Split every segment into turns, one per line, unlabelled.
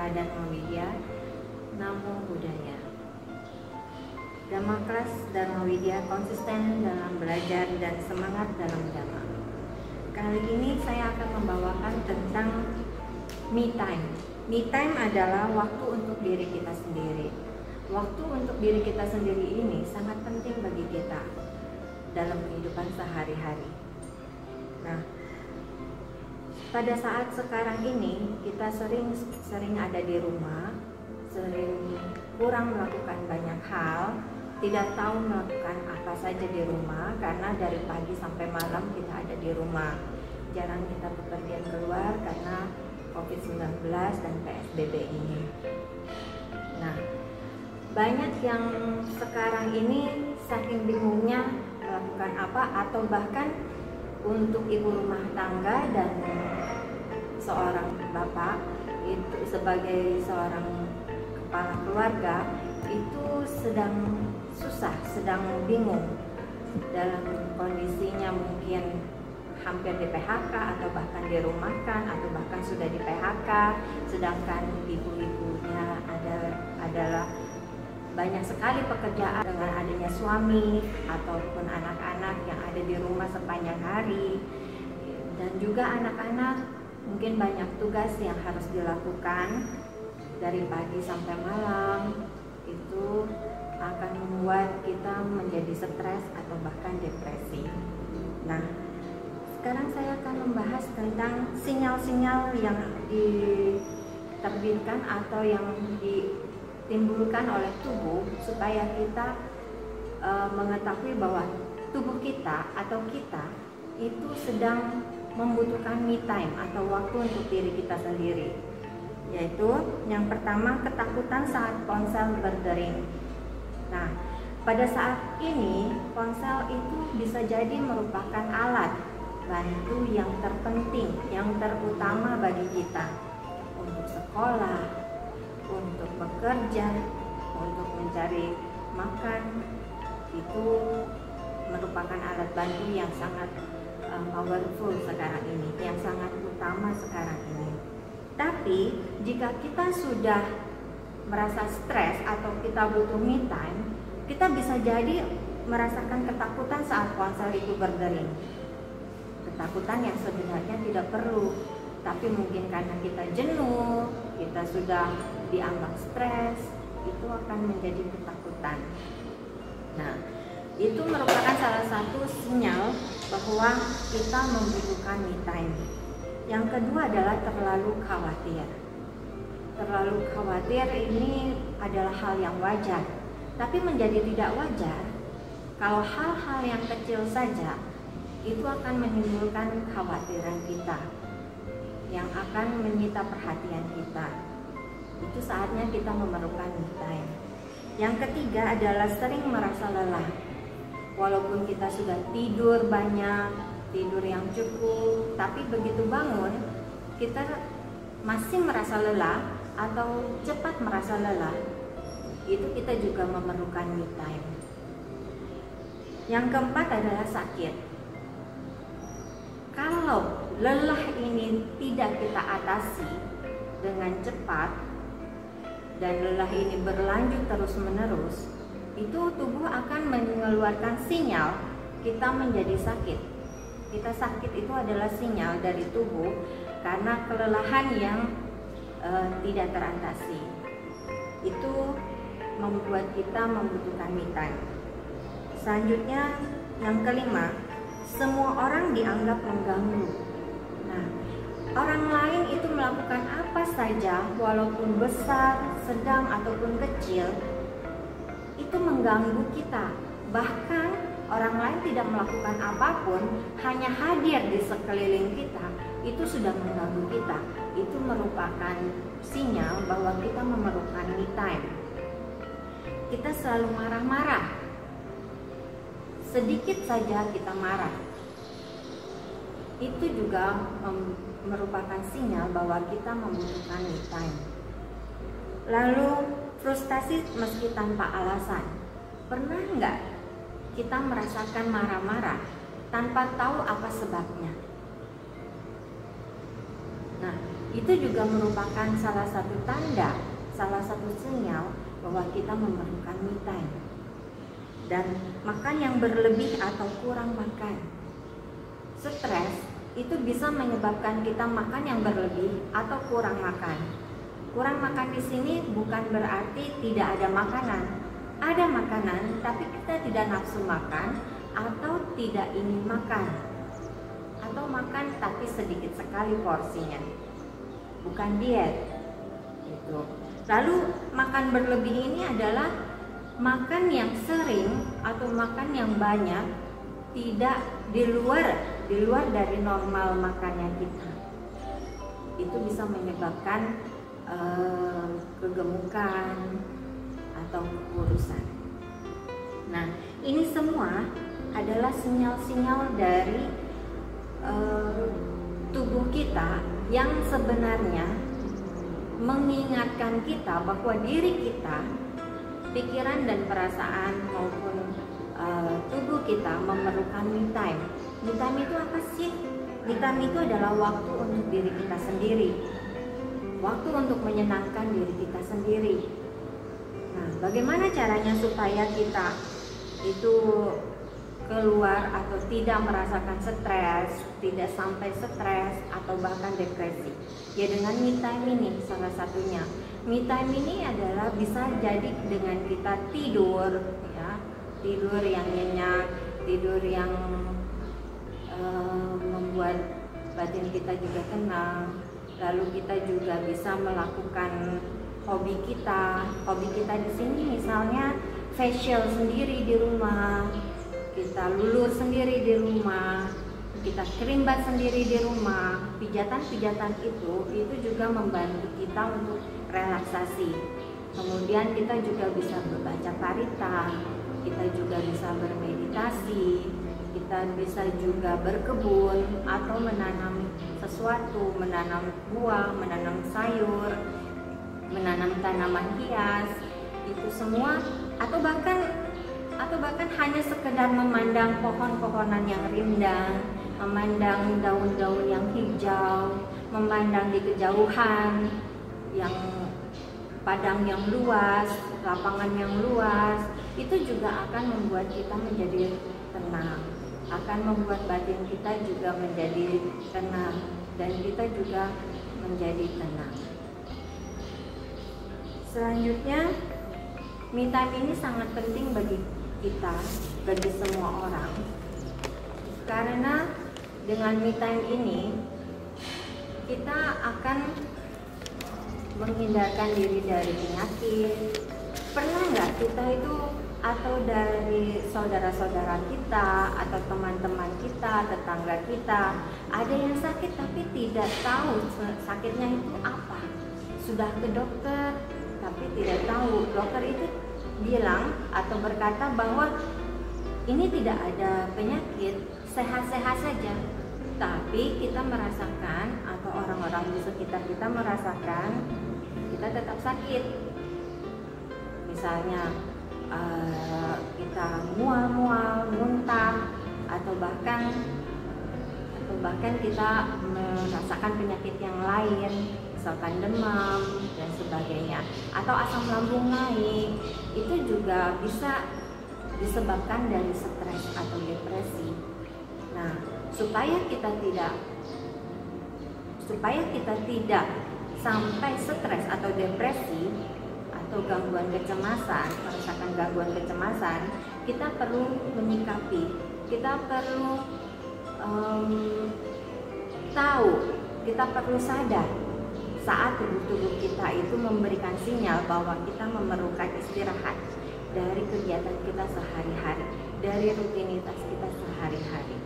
Dhamma Dharma Widya. Namo Buddhaya. Dhamma Class Dharma Widya konsisten dalam belajar dan semangat dalam Dhamma. Kali ini saya akan membawakan tentang me time. Me time adalah waktu untuk diri kita sendiri. Waktu untuk diri kita sendiri ini sangat penting bagi kita dalam kehidupan sehari-hari. Nah, pada saat sekarang ini kita sering ada di rumah, sering kurang melakukan banyak hal, tidak tahu melakukan apa saja di rumah karena dari pagi sampai malam kita ada di rumah. Jarang kita bepergian keluar karena COVID-19 dan PSBB ini. Nah, banyak yang sekarang ini saking bingungnya melakukan apa, atau bahkan untuk ibu rumah tangga dan seorang bapak itu sebagai seorang kepala keluarga itu sedang susah, sedang bingung dalam kondisinya, mungkin hampir di PHK atau bahkan dirumahkan atau bahkan sudah di PHK, sedangkan ibu-ibunya adalah banyak sekali pekerjaan dengan adanya suami ataupun anak-anak yang ada di rumah sepanjang hari, dan juga anak-anak mungkin banyak tugas yang harus dilakukan dari pagi sampai malam. Itu akan membuat kita menjadi stres atau bahkan depresi. Nah, sekarang saya akan membahas tentang sinyal-sinyal yang diterbitkan atau yang ditimbulkan oleh tubuh supaya kita mengetahui bahwa tubuh kita atau kita itu sedang membutuhkan me time atau waktu untuk diri kita sendiri. Yaitu yang pertama, ketakutan saat ponsel berdering. Nah, pada saat ini ponsel itu bisa jadi merupakan alat bantu yang terpenting, yang terutama bagi kita untuk sekolah, untuk bekerja, untuk mencari makan. Itu merupakan alat bantu yang sangat powerful sekarang ini, yang sangat utama sekarang ini. Tapi jika kita sudah merasa stres atau kita butuh me time, kita bisa jadi merasakan ketakutan saat ponsel itu berdering. Ketakutan yang sebenarnya tidak perlu, tapi mungkin karena kita jenuh, kita sudah diambang stres, itu akan menjadi ketakutan. Nah, itu merupakan salah satu sinyal bahwa kita membutuhkan me time. Yang kedua adalah terlalu khawatir. Terlalu khawatir ini adalah hal yang wajar, tapi menjadi tidak wajar kalau hal-hal yang kecil saja itu akan menimbulkan kekhawatiran kita yang akan menyita perhatian kita. Itu saatnya kita memerlukan me time. Yang ketiga adalah sering merasa lelah. Walaupun kita sudah tidur banyak, tidur yang cukup, tapi begitu bangun kita masih merasa lelah atau cepat merasa lelah, itu kita juga memerlukan me time. Yang keempat adalah sakit. Kalau lelah ini tidak kita atasi dengan cepat dan lelah ini berlanjut terus-menerus, itu tubuh akan mengeluarkan sinyal kita menjadi sakit. Kita sakit itu adalah sinyal dari tubuh karena kelelahan yang tidak teratasi. Itu membuat kita membutuhkan me time. Selanjutnya yang kelima, semua orang dianggap mengganggu. Nah, orang lain itu melakukan apa saja, walaupun besar, sedang ataupun kecil, itu mengganggu kita. Bahkan orang lain tidak melakukan apapun, hanya hadir di sekeliling kita, itu sudah mengganggu kita. Itu merupakan sinyal bahwa kita memerlukan me time. Kita selalu marah-marah, sedikit saja kita marah, itu juga merupakan sinyal bahwa kita membutuhkan me time. Lalu frustasi meski tanpa alasan. Pernah nggak kita merasakan marah-marah tanpa tahu apa sebabnya? Nah, itu juga merupakan salah satu tanda, salah satu sinyal bahwa kita memerlukan me time. Dan makan yang berlebih atau kurang makan, stres itu bisa menyebabkan kita makan yang berlebih atau kurang makan. Kurang makan di sini bukan berarti tidak ada makanan. Ada makanan, tapi kita tidak nafsu makan atau tidak ingin makan. Atau makan tapi sedikit sekali porsinya. Bukan diet. Gitu. Lalu makan berlebih ini adalah makan yang sering atau makan yang banyak, tidak di luar dari normal makannya kita. Itu bisa menyebabkan kegemukan atau kekurusan. Nah, ini semua adalah sinyal-sinyal dari tubuh kita yang sebenarnya mengingatkan kita bahwa diri kita, pikiran dan perasaan maupun tubuh kita memerlukan me time. Me time itu apa sih? Me time itu adalah waktu untuk diri kita sendiri, waktu untuk menyenangkan diri kita sendiri. Nah, bagaimana caranya supaya kita itu keluar atau tidak merasakan stres, tidak sampai stres atau bahkan depresi? Ya dengan me time ini salah satunya. Me time ini adalah bisa jadi dengan kita tidur, ya, tidur yang nyenyak, tidur yang membuat batin kita juga tenang. Lalu kita juga bisa melakukan hobi kita. Hobi kita di sini misalnya facial sendiri di rumah, kita lulur sendiri di rumah, kita kerimbat sendiri di rumah. Pijatan-pijatan itu juga membantu kita untuk relaksasi. Kemudian kita juga bisa membaca parita, kita juga bisa bermeditasi, kita bisa juga berkebun atau menanam sesuatu, menanam buah, menanam sayur, menanam tanaman hias, itu semua, atau bahkan hanya sekedar memandang pohon-pohonan yang rindang, memandang daun-daun yang hijau, memandang di kejauhan yang padang yang luas, lapangan yang luas, itu juga akan membuat kita menjadi tenang, akan membuat batin kita juga menjadi tenang, dan kita juga menjadi tenang. Selanjutnya, me time ini sangat penting bagi kita, bagi semua orang, karena dengan me time ini kita akan menghindarkan diri dari penyakit. Pernah nggak kita itu, atau dari saudara-saudara kita atau teman-teman kita, tetangga kita, ada yang sakit tapi tidak tahu sakitnya itu apa, sudah ke dokter tapi tidak tahu. Dokter itu bilang atau berkata bahwa ini tidak ada penyakit, sehat-sehat saja, tapi kita merasakan atau orang-orang di sekitar kita merasakan kita tetap sakit. Misalnya kita mual-mual, muntah, atau bahkan kita merasakan penyakit yang lain, misalkan demam dan sebagainya, atau asam lambung naik, itu juga bisa disebabkan dari stres atau depresi. Nah, supaya kita tidak sampai stres atau depresi atau gangguan kecemasan, merasakan gangguan kecemasan, kita perlu menyikapi, kita perlu tahu, kita perlu sadar saat tubuh kita itu memberikan sinyal bahwa kita memerlukan istirahat dari kegiatan kita sehari-hari, dari rutinitas kita sehari-hari.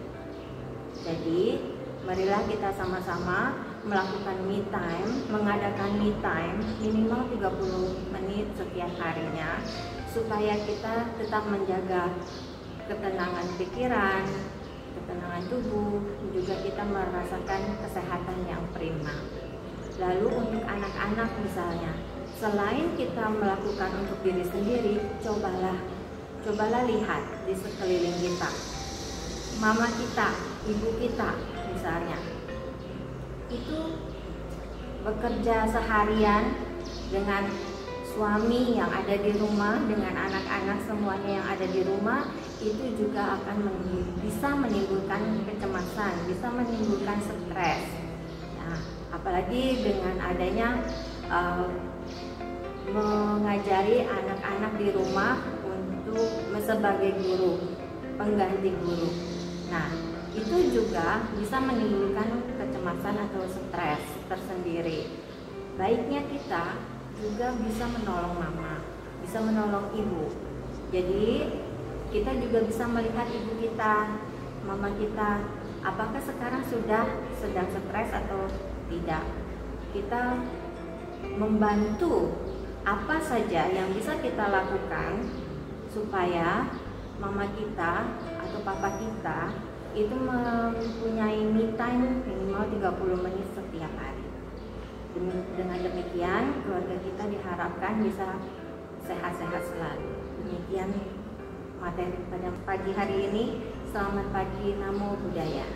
Jadi, marilah kita sama-sama melakukan me time, mengadakan me time minimal 30 menit setiap harinya, supaya kita tetap menjaga ketenangan pikiran, ketenangan tubuh, juga kita merasakan kesehatan yang prima. Lalu untuk anak-anak misalnya, selain kita melakukan untuk diri sendiri, cobalah lihat di sekeliling kita. Mama kita, ibu kita misalnya, itu bekerja seharian dengan suami yang ada di rumah, dengan anak-anak semuanya yang ada di rumah, itu juga akan bisa menimbulkan kecemasan, bisa menimbulkan stres. Nah, apalagi dengan adanya mengajari anak-anak di rumah untuk sebagai guru, pengganti guru. Nah, itu juga bisa menimbulkan kecemasan atau stres tersendiri. Baiknya kita juga bisa menolong mama, bisa menolong ibu. Jadi kita juga bisa melihat ibu kita, mama kita, apakah sekarang sudah sedang stres atau tidak. Kita membantu apa saja yang bisa kita lakukan supaya mama kita atau papa kita itu mempunyai me time minimal 30 menit setiap hari. Dengan demikian keluarga kita diharapkan bisa sehat-sehat selalu. Demikian materi pada pagi hari ini. Selamat pagi, Namo Buddhaya.